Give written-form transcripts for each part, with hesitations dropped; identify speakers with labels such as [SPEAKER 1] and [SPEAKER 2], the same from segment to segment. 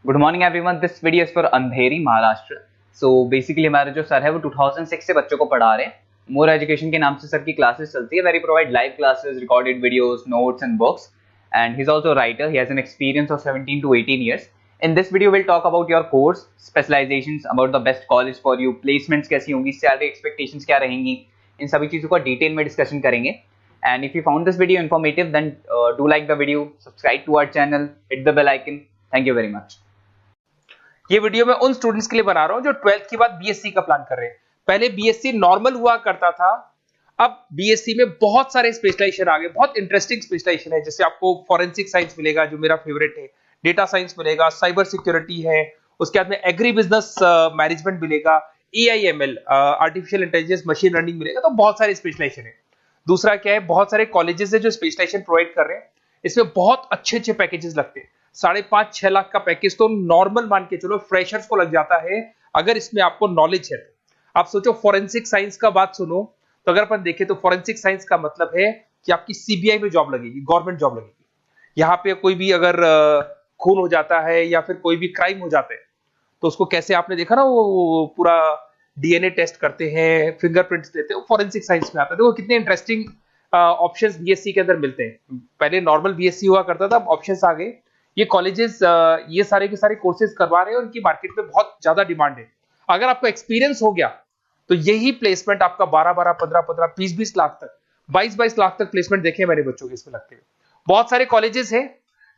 [SPEAKER 1] Good morning everyone. This video is for Andheri Maharashtra. So basically हमारे जो sir है वो 2006 से बच्चों को पढ़ा रहे हैं। मोर एजुकेशन के नाम से सर की क्लासेस चलती है। Very provide live classes, recorded videos, notes and books. And he is also writer. He has an experience of 17 to 18 years. In this video we'll talk about your course specializations, about the best college for you, placements कैसी होंगी, salary expectations क्या रहेंगी, इन सभी चीज़ों का detail में discussion करेंगे। And if you found this video informative, then do like the video, subscribe to our channel, hit the bell icon. Thank you very much.
[SPEAKER 2] ये वीडियो मैं उन स्टूडेंट्स के लिए बना रहा हूं जो 12th के बाद बीएससी का प्लान कर रहे हैं। पहले बीएससी नॉर्मल हुआ करता था, अब बीएससी में बहुत सारे स्पेशलाइजेशन आ गए, बहुत इंटरेस्टिंग स्पेशलाइजेशन है। जैसे आपको फॉरेंसिक साइंस मिलेगा जो मेरा फेवरेट है, डेटा साइंस मिलेगा, साइबर सिक्योरिटी है, उसके बाद में एग्री बिजनेस मैनेजमेंट मिलेगा, AIML artificial intelligence machine learning मिलेगा। तो बहुत सारे स्पेशलाइजेशन है। दूसरा क्या है, बहुत सारे कॉलेजेस है जो स्पेशलाइजेशन प्रोवाइड कर रहे हैं। इसमें बहुत अच्छे अच्छे पैकेजेस लगते हैं। 5.5-6 लाख का पैकेज तो नॉर्मल मान के चलो फ्रेशर्स को लग जाता है, अगर इसमें आपको नॉलेज है। आप सोचो फॉरेंसिक साइंस का बात सुनो, तो अगर अपन देखें तो फॉरेंसिक साइंस का मतलब है कि आपकी सीबीआई में जॉब लगेगी, गवर्नमेंट जॉब लगेगी। यहाँ पे कोई भी अगर खून हो जाता है या फिर कोई भी क्राइम हो जाता है तो उसको कैसे, आपने देखा ना वो पूरा डीएनए टेस्ट करते हैं, फिंगरप्रिंट्स लेते हैं, वो फॉरेंसिक साइंस में आता है। देखो कितने इंटरेस्टिंग ऑप्शंस बीएससी के अंदर मिलते हैं। पहले नॉर्मल बीएससी हुआ करता था, अब ऑप्शंस आ गए। ये कॉलेजेस ये सारे के सारे कोर्सेज करवा रहे हैं और उनकी मार्केट में बहुत ज्यादा डिमांड है। अगर आपको एक्सपीरियंस हो गया तो यही प्लेसमेंट आपका 12-12, 15-15, 20-20 लाख तक, 22-22 लाख तक प्लेसमेंट देखे मैंने बच्चों के इसमें लगते हुए। बहुत सारे कॉलेजेस हैं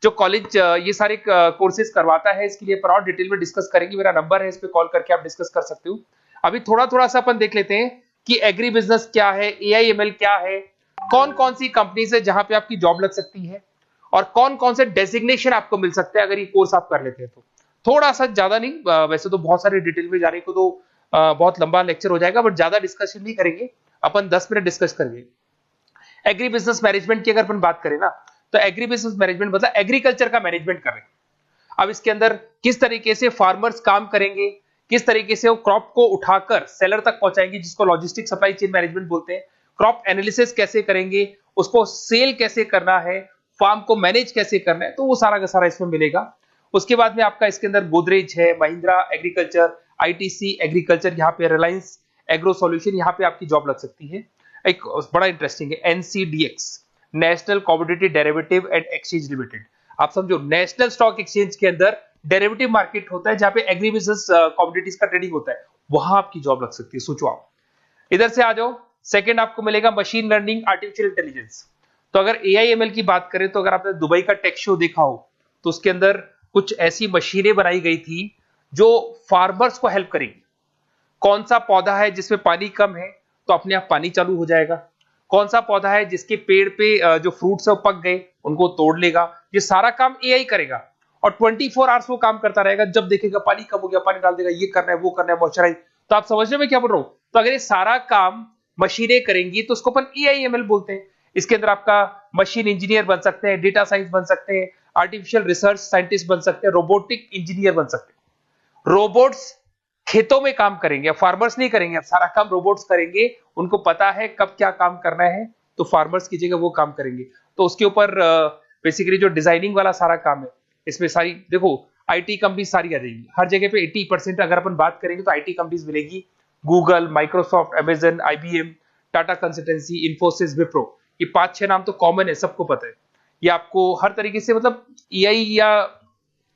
[SPEAKER 2] जो कॉलेज ये सारे कोर्सेज करवाता है। इसके लिए पर और डिटेल में डिस्कस करेंगे। मेरा नंबर है, इस पे कॉल करके आप डिस्कस कर सकते हो। अभी थोड़ा थोड़ा सा अपन देख लेते हैं कि एग्री बिजनेस क्या है, एआईएमएल क्या है, कौन कौन सी कंपनीज है जहां पे आपकी जॉब लग सकती है, और कौन कौन से डेजिग्नेशन आपको मिल सकते हैं अगर ये कोर्स आप कर लेते हैं तो। थोड़ा सा, ज्यादा नहीं, वैसे तो बहुत सारे डिटेल में जाने को तो बहुत लंबा लेक्चर हो जाएगा, बट ज्यादा डिस्कशन नहीं करेंगे अपन, 10 मिनट डिस्कस करेंगे। एग्री बिजनेस मैनेजमेंट की अगर अपन बात करें ना, तो एग्री बिजनेस मैनेजमेंट मतलब एग्रीकल्चर का मैनेजमेंट कर रहे हैं। अब इसके अंदर किस तरीके से फार्मर्स काम करेंगे, किस तरीके से वो क्रॉप को उठाकर सेलर तक पहुंचाएंगे, जिसको लॉजिस्टिक सप्लाई चेन मैनेजमेंट बोलते हैं। क्रॉप एनालिसिस कैसे करेंगे, उसको सेल कैसे करना है, फार्म को मैनेज कैसे करना है, तो वो सारा का सारा इसमें मिलेगा। उसके बाद में आपका इसके अंदर गोदरेज है, महिंद्रा एग्रीकल्चर, आईटीसी एग्रीकल्चर, यहाँ पे रिलायंस एग्रो सॉल्यूशन, यहाँ पे आपकी जॉब लग सकती है। एक बड़ा इंटरेस्टिंग है NCDEX, national commodity derivative and exchange limited. आप समझो नेशनल स्टॉक एक्सचेंज के अंदर डेरिवेटिव मार्केट होता है जहां पे एग्री बिजनेस कमोडिटीज का ट्रेडिंग होता है, वहां आपकी जॉब लग सकती है। सोचो आप इधर से आ जाओ। सेकंड आपको मिलेगा मशीन लर्निंग, आर्टिफिशियल इंटेलिजेंस। तो अगर एआईएमएल की बात करें तो अगर आपने दुबई का टेक शो देखा हो तो उसके अंदर कुछ ऐसी मशीनें बनाई गई थी जो फार्मर्स को हेल्प करेंगी। कौन सा पौधा है जिसमें पानी कम है तो अपने आप पानी चालू हो जाएगा, कौन सा पौधा है जिसके पेड़ पे जो फ्रूट्स है वो पक गए उनको तोड़ लेगा, ये सारा काम एआई करेगा। और 24 आवर्स वो काम करता रहेगा, जब देखेगा पानी कम हो गया पानी डाल देगा, ये करना है वो करना है, मॉइस्चराइज। तो आप समझ रहे हो मैं क्या बोल रहा हूं? तो अगर ये सारा काम मशीनें करेंगी तो उसको अपन एआईएमएल बोलते हैं। इसके अंदर आपका मशीन इंजीनियर बन सकते हैं, डेटा साइंस बन सकते हैं, आर्टिफिशियल रिसर्च साइंटिस्ट बन सकते हैं, रोबोटिक इंजीनियर बन सकते हैं। रोबोट्स खेतों में काम करेंगे, फार्मर्स नहीं करेंगे, अब सारा काम रोबोट्स करेंगे। उनको पता है कब क्या काम करना है, तो फार्मर्स की जगह वो काम करेंगे। तो उसके ऊपर बेसिकली जो डिजाइनिंग वाला सारा काम है, इसमें सारी देखो आईटी कंपनी सारी आ जाएगी। हर जगह पे 80% अगर अपन बात करेंगे तो आईटी कंपनीज मिलेगी। Google, Microsoft, Amazon, IBM, Tata consultancy, Infosys, Wipro, ये 5-6 नाम तो कॉमन है, सबको पता है। ये आपको हर तरीके से, मतलब एआई या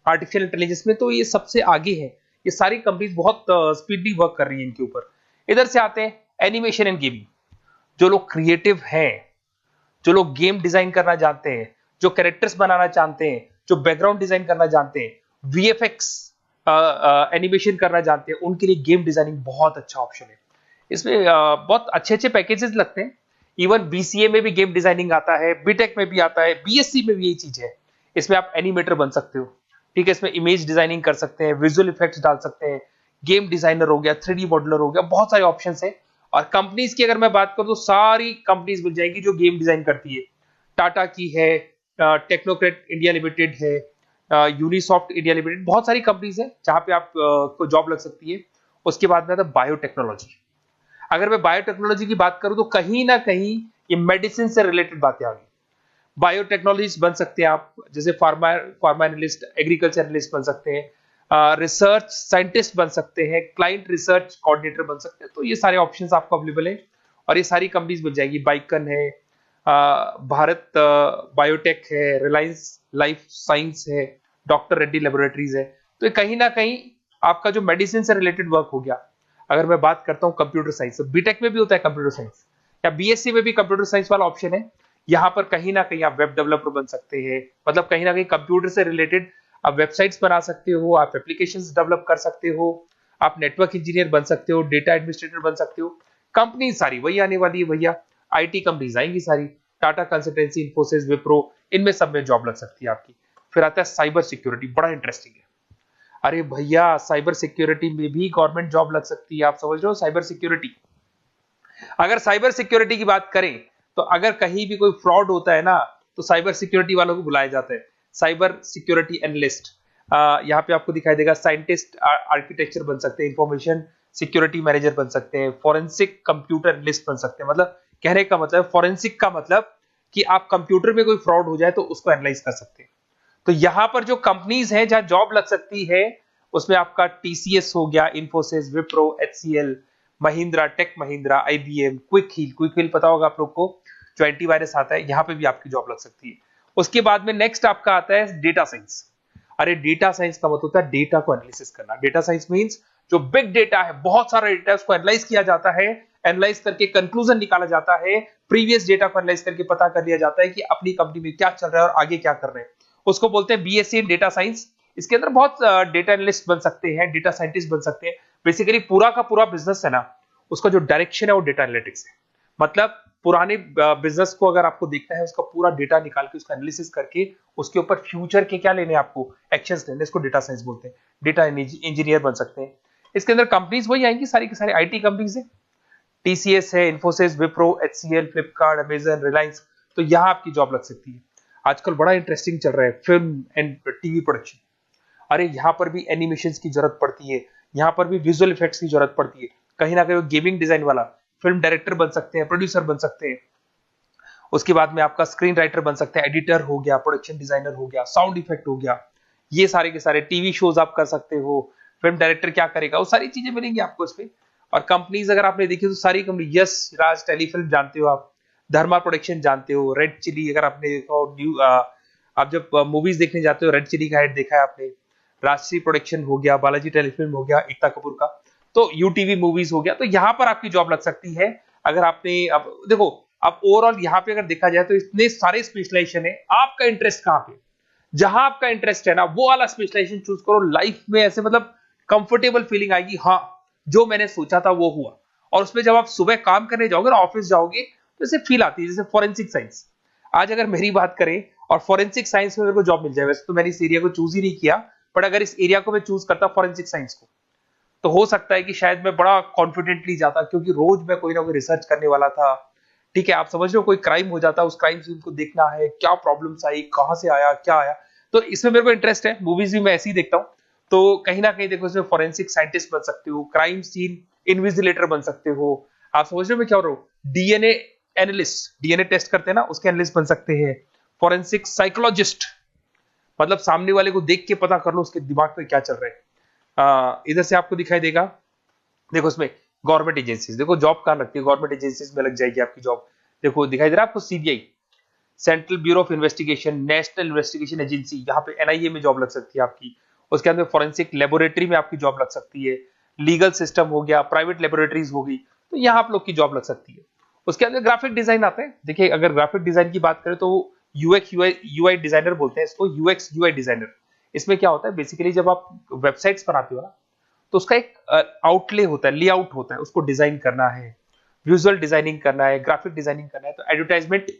[SPEAKER 2] आर्टिफिशियल इंटेलिजेंस में तो ये सबसे आगे है। ये सारी कंपनीज बहुत स्पीडली वर्क कर रही है इनके ऊपर। इधर से आते हैं एनिमेशन एंड गेमिंग। जो लोग क्रिएटिव हैं, जो लोग गेम डिजाइन करना जानते हैं, जो कैरेक्टर्स बनाना चाहते हैं, जो बैकग्राउंड डिजाइन करना जानते हैं, वीएफएक्स एनिमेशन करना जानते हैं, उनके लिए गेम डिजाइनिंग बहुत अच्छा ऑप्शन है। इसमें बहुत अच्छे अच्छे पैकेजेस लगते हैं। इवन बीसीए में भी गेम डिजाइनिंग आता है, बीटेक में भी आता है, बीएससी में भी यही चीज है। इसमें आप एनिमेटर बन सकते हो, ठीक है। इसमें इमेज डिजाइनिंग कर सकते हैं, विजुअल इफेक्ट्स डाल सकते हैं, गेम डिजाइनर हो गया, 3D मॉडलर हो गया, बहुत सारे ऑप्शंस हैं। और कंपनीज की अगर मैं बात करूं तो सारी कंपनीज मिल जाएंगी जो गेम डिजाइन करती है। टाटा की है, टेक्नोक्रेट इंडिया लिमिटेड है, यूनिसॉफ्ट इंडिया लिमिटेड, बहुत सारी कंपनीज है जहां पे आप को जॉब लग सकती है। उसके बाद में आता है बायोटेक्नोलॉजी। अगर मैं बायोटेक्नोलॉजी की बात करूं तो कहीं ना कहीं ये मेडिसिन से रिलेटेड बातें आ गई। बायोटेक्नोलॉजिस्ट बन सकते हैं आप, जैसे फार्मा एनालिस्ट, एग्रीकल्चर एनालिस्ट बन सकते हैं, रिसर्च साइंटिस्ट बन सकते हैं, क्लाइंट रिसर्च कोऑर्डिनेटर बन सकते हैं। तो ये सारे ऑप्शंस आपको अवेलेबल है और ये सारी कंपनीज मिल जाएगी। बाइकन है, भारत बायोटेक है, रिलायंस लाइफ साइंस है, डॉक्टर रेड्डी लेबोरेटरीज है। तो ये कहीं ना कहीं आपका जो मेडिसिन से रिलेटेड वर्क हो गया। अगर मैं बात करता हूँ कंप्यूटर साइंस, तो बीटेक में भी होता है कंप्यूटर साइंस, या बीएससी में भी कंप्यूटर साइंस वाला ऑप्शन है। यहाँ पर कहीं ना कहीं आप वेब डेवलपर बन सकते हैं, मतलब कहीं ना कहीं कंप्यूटर से रिलेटेड आप वेबसाइट्स बना सकते हो, आप एप्लीकेशंस डेवलप कर सकते हो, आप नेटवर्क इंजीनियर बन सकते हो, डेटा एडमिनिस्ट्रेटर बन सकते हो। कंपनी सारी वही आने वाली है भैया, आईटी कंपनीज आएंगी सारी, टाटा कंसल्टेंसी, इन्फोसिस, विप्रो, इनमें सब में जॉब लग सकती है आपकी। फिर आता है साइबर सिक्योरिटी, बड़ा इंटरेस्टिंग है। अरे भैया साइबर सिक्योरिटी में भी गवर्नमेंट जॉब लग सकती है। आप समझ रहे हो साइबर सिक्योरिटी? अगर साइबर सिक्योरिटी की बात करें तो अगर कहीं भी कोई फ्रॉड होता है ना, तो साइबर सिक्योरिटी वालों को बुलाया जाता है, साइबर सिक्योरिटी एनालिस्ट। यहाँ पे आपको दिखाई देगा, साइंटिस्ट आर्किटेक्चर बन सकते हैं, इंफॉर्मेशन सिक्योरिटी मैनेजर बन सकते हैं, फॉरेंसिक कंप्यूटर एनालिस्ट बन सकते हैं। मतलब कहने का मतलब, फॉरेंसिक का मतलब कि आप कंप्यूटर में कोई फ्रॉड हो जाए तो उसको एनालाइज कर सकते हैं। तो यहां पर जो कंपनीज हैं जहां जॉब लग सकती है, उसमें आपका टीसीएस हो गया, Infosys, Wipro, HCL, Mahindra, tech Mahindra, IBM, quick heal पता होगा आप लोग को, जो एंटीवायरस आता है, यहां पे भी आपकी जॉब लग सकती है। उसके बाद में नेक्स्ट आपका आता है डेटा साइंस। अरे डेटा साइंस का मतलब होता है डेटा को एनालिसिस करना। डेटा साइंस मींस जो बिग डेटा है, बहुत सारा डेटा, उसको एनालाइज किया जाता है, एनालाइज करके कंक्लूजन निकाला जाता है, प्रीवियस डेटा को एनालाइज करके पता कर लिया जाता है कि अपनी कंपनी में क्या चल रहा है और आगे क्या कर रहे हैं। उसको बोलते हैं बीएससी इन डेटा साइंस। इसके अंदर बहुत डेटा एनालिस्ट बन सकते हैं, डेटा साइंटिस्ट बन सकते हैं। बेसिकली पूरा का पूरा बिजनेस है ना, उसका जो डायरेक्शन है वो डेटा एनालिटिक्स है। मतलब पुराने बिजनेस को अगर आपको देखना है, उसका पूरा डेटा निकाल के उसका एनालिसिस करके उसके ऊपर फ्यूचर के क्या लेने, आपको एक्शंस लेने, इसको डेटा साइंस बोलते हैं। डेटा इंजीनियर बन सकते हैं। इसके अंदर कंपनीज वही आएंगी, सारी की सारी आईटी कंपनीज है, टीसीएस है, इन्फोसिस, विप्रो, एचसीएल, फ्लिपकार्ट, अमेजन, रिलायंस। तो यहां आपकी जॉब लग सकती है। आजकल बड़ा इंटरेस्टिंग चल रहा है फिल्म एंड टीवी प्रोडक्शन। अरे यहाँ पर भी एनिमेशन की जरूरत पड़ती है, यहाँ पर भी विजुअल इफेक्ट्स की जरूरत पड़ती है। कहीं ना कहीं गेमिंग डिजाइन वाला फिल्म डायरेक्टर बन सकते हैं, प्रोड्यूसर बन सकते हैं। उसके बाद में आपका स्क्रीन राइटर बन सकते हैं, एडिटर हो गया, प्रोडक्शन डिजाइनर हो गया, साउंड इफेक्ट हो गया। ये सारे के सारे टीवी शोज आप कर सकते हो। फिल्म डायरेक्टर क्या करेगा, वो सारी चीजें मिलेंगी आपको इसमें। और कंपनीज अगर आपने देखी तो सारी कंपनी, यस राज टेलीफिल्म जानते हो आप, धर्मा प्रोडक्शन जानते हो, रेड चिली अगर आपने देखा हो, न्यू आप जब मूवीज देखने जाते हो, रेड चिली का एड देखा है आपने, राजश्री प्रोडक्शन हो गया, बालाजी टेलीफिल्म हो गया, एकता कपूर का, तो यूटीवी मूवीज हो गया। तो यहाँ पर आपकी जॉब लग सकती है। अगर आपने, अब देखो, अब ओवरऑल यहाँ पे अगर देखा जाए तो इतने सारे स्पेशलाइजेशन है, आपका इंटरेस्ट कहाँ पे, जहां आपका इंटरेस्ट है ना, वो वाला स्पेशलाइजेशन चूज करो। लाइफ में ऐसे मतलब कंफर्टेबल फीलिंग आएगी, हाँ जो मैंने सोचा था वो हुआ। और उसमें जब आप सुबह काम करने जाओगे ना, ऑफिस जाओगे, तो ऐसे फील आती है जैसे फॉरेंसिक साइंस। आज अगर मेरी बात करें और फॉरेंसिक साइंस में मेरे को जॉब मिल जाए, वैसे तो मैंने इस एरिया को चूज ही नहीं किया, बट अगर इस एरिया को मैं चूज करता फॉरेंसिक साइंस को, तो हो सकता है कि शायद मैं बड़ा कॉन्फिडेंटली जाता, क्योंकि रोज मैं कोई ना कोई रिसर्च करने वाला था। ठीक है, आप समझ रहे हो, कोई क्राइम हो जाता, उस क्राइम सीन को देखना है, क्या प्रॉब्लम्स आई, कहां से आया, क्या आया। तो इसमें मेरे को इंटरेस्ट है, मूवीज भी मैं ऐसे ही देखता हूँ। तो कहीं ना कहीं देखो, इसमें फॉरेंसिक साइंटिस्ट बन सकते हो, क्राइम सीन इन्विजिलेटर बन सकते हो। आप समझ रहे हो मैं क्या हो रहा हूँ, डीएनए एनालिस्ट, डीएनए टेस्ट करते हैं ना, उसके एनालिस्ट बन सकते हैं। फॉरेंसिक साइकोलॉजिस्ट, मतलब सामने वाले को देख के पता कर लो उसके दिमाग में क्या चल रहा है। इधर से आपको दिखाई देगा, देखो इसमें गवर्नमेंट एजेंसीज, देखो जॉब कहां लगती है, गवर्नमेंट एजेंसीज में लग जाएगी आपकी जॉब। देखो दिखाई दे रहा है आपको, CBI, central bureau of investigation, national investigation agency, यहाँ पे एनआईए में जॉब लग सकती है आपकी। उसके अंदर फॉरेंसिक लेबोरेटरी में आपकी जॉब लग सकती है। लीगल सिस्टम हो गया, प्राइवेट लेबोरेटरीज हो गई, तो यहाँ आप लोग की जॉब लग सकती है। उसके अंदर ग्राफिक डिजाइन आते हैं। देखिए अगर ग्राफिक डिजाइन की बात करें तो यूएक्स यूआई डिजाइनर बोलते हैं इसको, यूएक्स यूआई डिजाइनर। इसमें क्या होता है, बेसिकली जब आप वेबसाइट्स बनाते हो ना, तो उसका एक आउटले होता है, लेआउट होता है, उसको डिजाइन करना है, विजुअल डिजाइनिंग करना है, ग्राफिक डिजाइनिंग करना है, तो एडवर्टाइजमेंट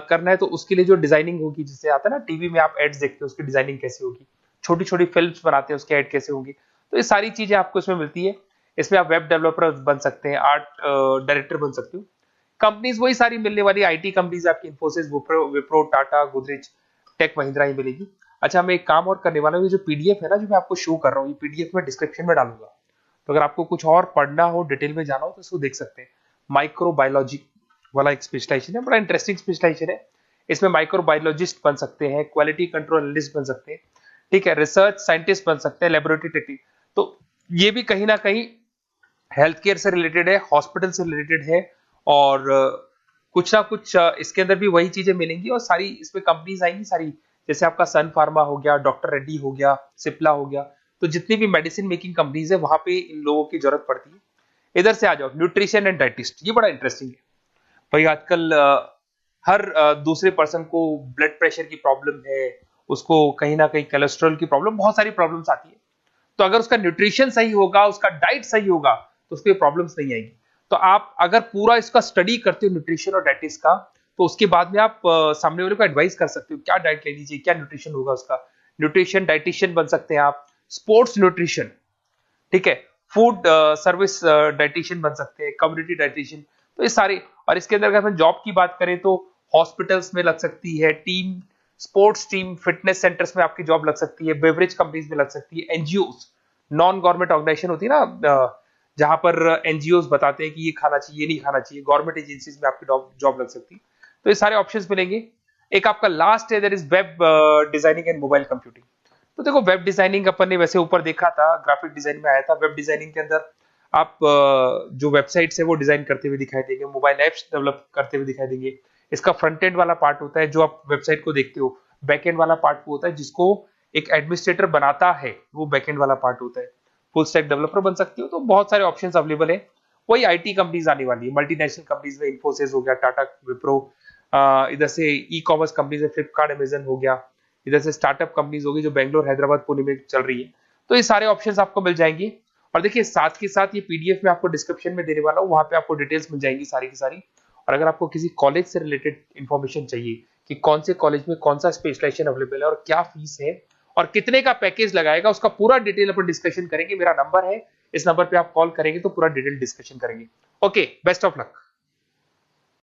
[SPEAKER 2] करना है, तो उसके लिए जो डिजाइनिंग होगी, जिससे आता है ना टीवी में आप एड्स देखते हो, उसकी डिजाइनिंग कैसे होगी, छोटी छोटी फिल्म्स बनाते हैं उसके एड कैसे होंगी, तो ये सारी चीजें आपको इसमें मिलती है। इसमें आप वेब डेवलपर बन सकते हैं, आर्ट डायरेक्टर बन सकते हो। कंपनीज वही सारी मिलने वाली, आईटी कंपनीज आपकी, इन्फोसिस, विप्रो, टाटा, गोदरेज, टेक महिंद्रा ही मिलेगी। अच्छा, मैं एक काम और करने वाला हूँ, जो पीडीएफ है ना जो मैं आपको शो कर रहा हूँ, ये पीडीएफ में डिस्क्रिप्शन में डालूंगा, तो अगर आपको कुछ और पढ़ना हो, डिटेल में जाना हो, तो इसको देख सकते हैं। माइक्रोबायोलॉजी वाला एक स्पेशलाइजेशन है, बड़ा इंटरेस्टिंग स्पेशलाइजेशन है। इसमें माइक्रोबायोलॉजिस्ट बन सकते हैं, क्वालिटी कंट्रोल एनालिस्ट बन सकते हैं, ठीक है, रिसर्च साइंटिस्ट बन सकते हैं, लेबोरेटरी टेक्निक, तो ये भी कहीं ना कहीं हेल्थ केयर से रिलेटेड है, हॉस्पिटल से रिलेटेड है, और कुछ ना कुछ इसके अंदर भी वही चीजें मिलेंगी, और सारी इसमें कंपनीज आएंगी सारी, जैसे आपका सन फार्मा हो गया, डॉक्टर रेड्डी हो गया, सिप्ला हो गया, तो जितनी भी मेडिसिन मेकिंग कंपनीज है वहां पे इन लोगों की जरूरत पड़ती है। इधर से आ जाओ, न्यूट्रिशन एंड डाइटिस्ट, ये बड़ा इंटरेस्टिंग है भाई। आजकल हर दूसरे पर्सन को ब्लड प्रेशर की प्रॉब्लम है, उसको कहीं ना कहीं कोलेस्ट्रॉल की प्रॉब्लम, बहुत सारी प्रॉब्लम्स आती है। तो अगर उसका न्यूट्रिशन सही होगा, उसका डाइट सही होगा, तो उसको प्रॉब्लम्स नहीं आएंगी। तो आप अगर पूरा इसका स्टडी करते हो न्यूट्रिशन और डाइटिस का, तो उसके बाद में आप सामने वाले को एडवाइस कर सकते हो क्या डाइट लेनी चाहिए, क्या न्यूट्रिशन होगा उसका। न्यूट्रिशन डाइटिशियन बन सकते हैं आप, स्पोर्ट्स न्यूट्रिशन, ठीक है, फूड सर्विस डाइटिशियन बन सकते हैं, कम्युनिटी डाइटिशियन, तो ये सारे। और इसके अंदर अगर हम जॉब की बात करें तो हॉस्पिटल्स में लग सकती है, team sports team fitness centres में आपकी जॉब लग सकती है, बेवरेज कंपनीज में लग सकती है, एनजीओस नॉन गवर्नमेंट ऑर्गेनाइजेशन होती है ना, जहां पर एनजीओस बताते हैं कि ये खाना चाहिए, ये नहीं खाना चाहिए, गवर्नमेंट एजेंसीज में आपकी जॉब लग सकती है। तो ये सारे ऑप्शंस मिलेंगे। एक आपका लास्ट है, that is web designing and mobile computing. तो देखो, वेब डिजाइनिंग अपन ने वैसे ऊपर देखा था, ग्राफिक डिजाइन में आया था। वेब डिजाइनिंग के अंदर आप जो वेबसाइट्स है वो डिजाइन करते हुए दिखाई देंगे, मोबाइल एप्स डेवलप करते हुए दिखाई देंगे। इसका फ्रंट एंड वाला पार्ट होता है जो आप वेबसाइट को देखते हो, बैक एंड वाला पार्ट वो होता है जिसको एक एडमिनिस्ट्रेटर बनाता है, वो बैक एंड वाला पार्ट होता है। फुल स्टैक डेवलपर बन सकते हो। तो बहुत सारे ऑप्शंस अवेलेबल है। वही आईटी कंपनीज आने वाली है, मल्टीनेशनल कंपनीज में इन्फोसिस हो गया, टाटा, विप्रो, इधर से ई कॉमर्स कंपनीज में फ्लिपकार्ट, अमेजन हो गया, इधर से स्टार्टअप कंपनीज होगी जो बेंगलोर, हैदराबाद, पुणे में चल रही है। तो ये सारे ऑप्शंस आपको मिल जाएंगे। और देखिए, साथ के साथ ये पीडीएफ में आपको डिस्क्रिप्शन में देने वाला हूँ, वहां पे आपको डिटेल्स मिल जाएंगी सारी की सारी। और अगर आपको किसी कॉलेज से रिलेटेड इंफॉर्मेशन चाहिए कि कौन से कॉलेज में कौन सा स्पेशलाइजेशन अवेलेबल है और क्या फीस है और कितने का पैकेज लगाएगा, उसका पूरा डिटेल अपन डिस्कशन करेंगे। मेरा नंबर है, इस नंबर पे आप कॉल करेंगे तो पूरा डिटेल डिस्कशन करेंगे। Okay, best of luck.